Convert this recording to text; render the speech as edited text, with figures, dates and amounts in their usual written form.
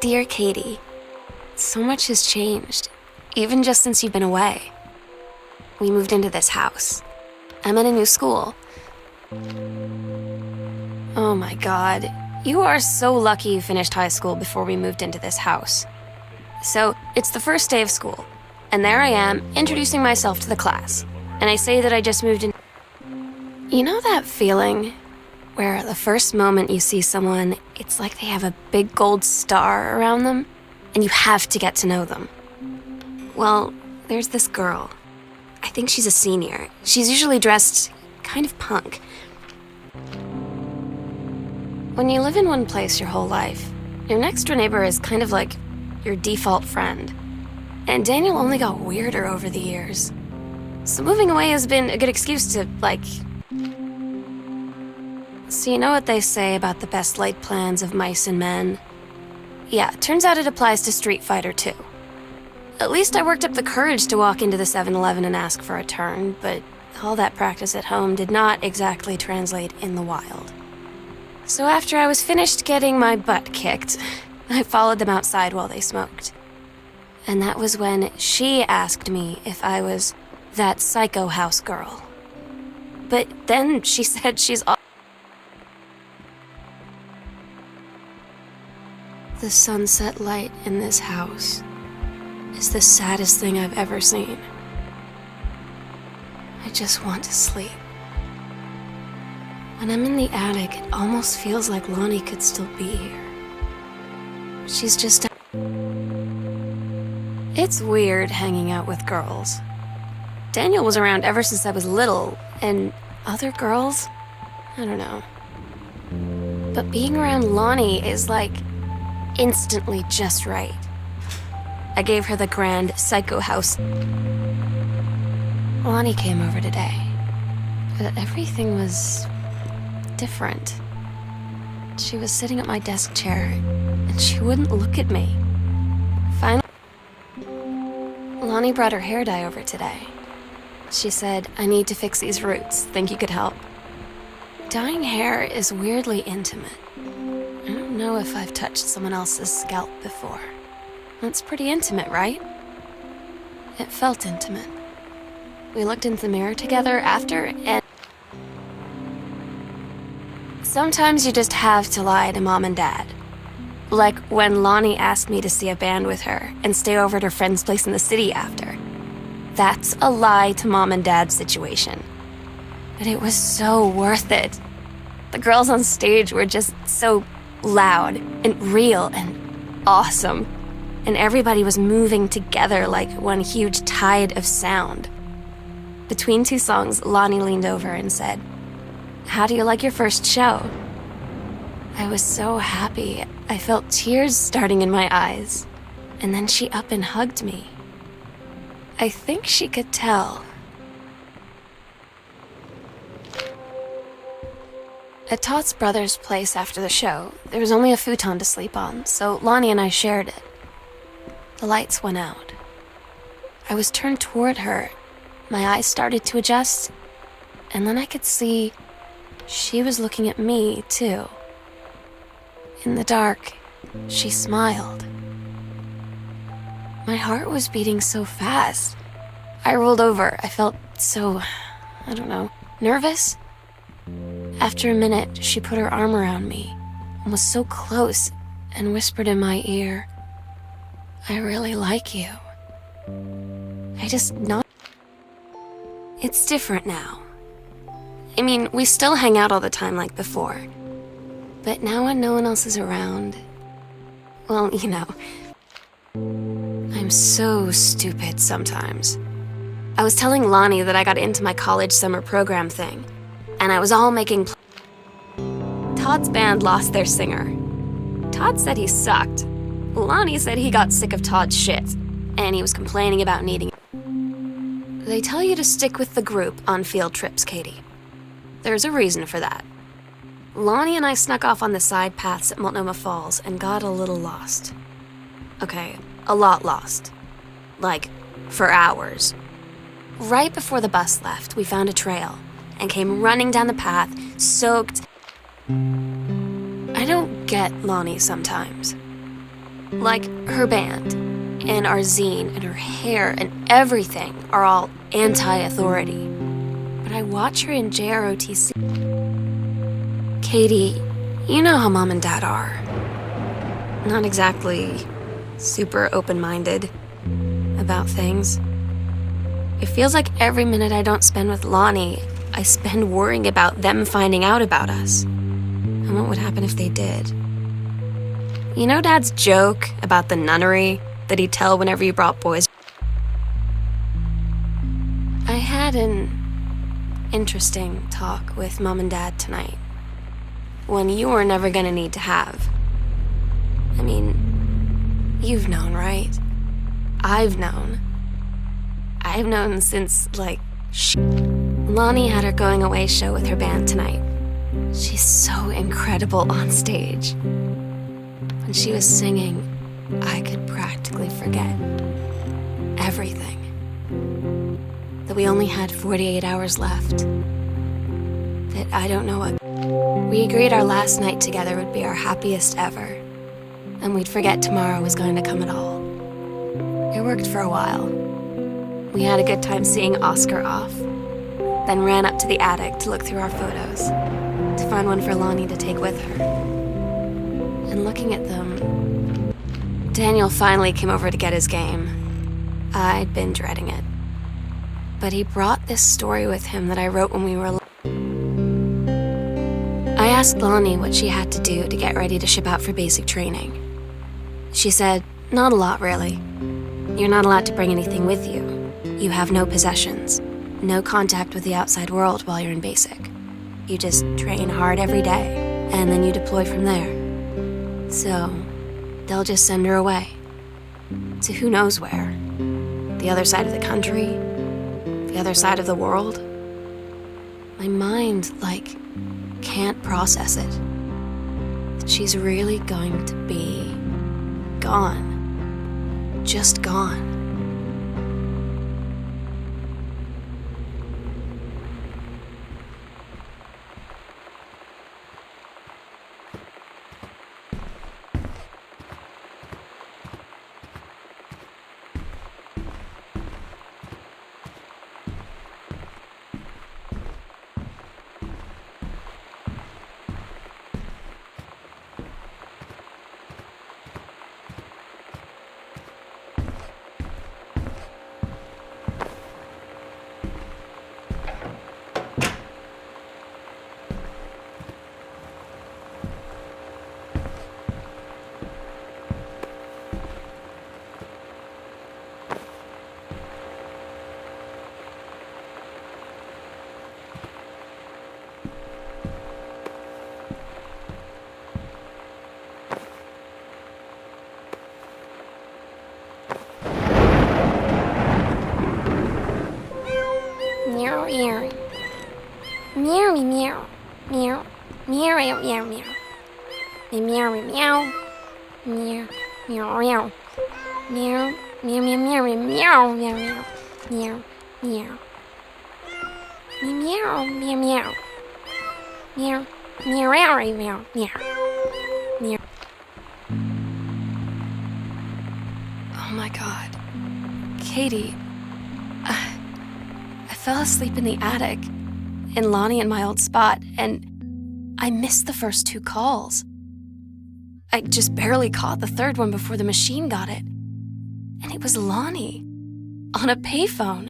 Dear Katie, so much has changed, even just since you've been away. We moved into this house. I'm in a new school. Oh my God, you are so lucky you finished high school before we moved into this house. So, it's the first day of school, and there I am, introducing myself to the class, and I say that I just moved in. You know that feeling where the first moment you see someone, it's like they have a big gold star around them, and you have to get to know them? Well, there's this girl. I think she's a senior. She's usually dressed kind of punk. When you live in one place your whole life, your next door neighbor is kind of like your default friend. And Daniel only got weirder over the years. So moving away has been a good excuse to, So you know what they say about the best laid plans of mice and men? Yeah, turns out it applies to Street Fighter too. At least I worked up the courage to walk into the 7-Eleven and ask for a turn, but all that practice at home did not exactly translate in the wild. So after I was finished getting my butt kicked, I followed them outside while they smoked. And that was when she asked me if I was that psycho house girl. But then she said she's all. The sunset light in this house is the saddest thing I've ever seen. I just want to sleep. When I'm in the attic, it almost feels like Lonnie could still be here. She's just. It's weird hanging out with girls. Daniel was around ever since I was little, and other girls? I don't know. But being around Lonnie is instantly just right. I gave her the grand psycho house. Lonnie came over today, but everything was different. She was sitting at my desk chair, and she wouldn't look at me. Finally, Lonnie brought her hair dye over today. She said, "I need to fix these roots. Think you could help?" Dyeing hair is weirdly intimate. I don't know if I've touched someone else's scalp before. That's pretty intimate, right? It felt intimate. We looked into the mirror together after, and sometimes you just have to lie to Mom and Dad. Like when Lonnie asked me to see a band with her and stay over at her friend's place in the city after. That's a lie to Mom and Dad situation. But it was so worth it. The girls on stage were just so loud and real and awesome. And everybody was moving together like one huge tide of sound. Between two songs, Lonnie leaned over and said, "How do you like your first show?" I was so happy. I felt tears starting in my eyes. And then she up and hugged me. I think she could tell. At Todd's brother's place after the show, there was only a futon to sleep on, so Lonnie and I shared it. The lights went out. I was turned toward her. My eyes started to adjust, and then I could see she was looking at me, too. In the dark, she smiled. My heart was beating so fast. I rolled over. I felt so, nervous. After a minute, she put her arm around me and was so close and whispered in my ear, "I really like you." I just nodded. It's different now. I mean, we still hang out all the time like before. But now when no one else is around, well, I'm so stupid sometimes. I was telling Lonnie that I got into my college summer program thing, and I was all making Todd's band lost their singer. Todd said he sucked. Lonnie said he got sick of Todd's shit, and he was complaining about needing it. They tell you to stick with the group on field trips, Katie. There's a reason for that. Lonnie and I snuck off on the side paths at Multnomah Falls and got a little lost. Okay, a lot lost. For hours. Right before the bus left, we found a trail and came running down the path, soaked. I don't get Lonnie sometimes. Like, her band, and our zine, and her hair, and everything are all anti-authority. But I watch her in JROTC. Katie, you know how Mom and Dad are. Not exactly super open-minded about things. It feels like every minute I don't spend with Lonnie, I spend worrying about them finding out about us. And what would happen if they did? You know Dad's joke about the nunnery that he'd tell whenever you brought boys? I had an interesting talk with Mom and Dad tonight. One you were never gonna need to have. I mean, you've known, right? I've known. I've known since, like, Lonnie had her going away show with her band tonight. She's so incredible on stage. When she was singing, I could practically forget everything. That we only had 48 hours left. That I don't know what. We agreed our last night together would be our happiest ever. And we'd forget tomorrow was going to come at all. It worked for a while. We had a good time seeing Oscar off, then ran up to the attic to look through our photos, to find one for Lonnie to take with her. And looking at them, Daniel finally came over to get his game. I'd been dreading it. But he brought this story with him that I wrote when we were. I asked Lonnie what she had to do to get ready to ship out for basic training. She said, not a lot, really. You're not allowed to bring anything with you. You have no possessions, no contact with the outside world while you're in basic. You just train hard every day, and then you deploy from there. So, they'll just send her away. To who knows where. The other side of the country? The other side of the world? My mind, can't process it. That she's really going to be gone. Just gone. Meow meow. Meow meow. Meow. Meow meow meow meow. Meow meow. Meow meow meow. Meow meow meow meow meow meow meow. Meow meow. Meow meow meow. Meow meow meow meow. Meow. Oh my God. Katie, I fell asleep in the attic, in Lonnie and my old spot, and I missed the first 2 calls. I just barely caught the third one before the machine got it. And it was Lonnie, on a payphone.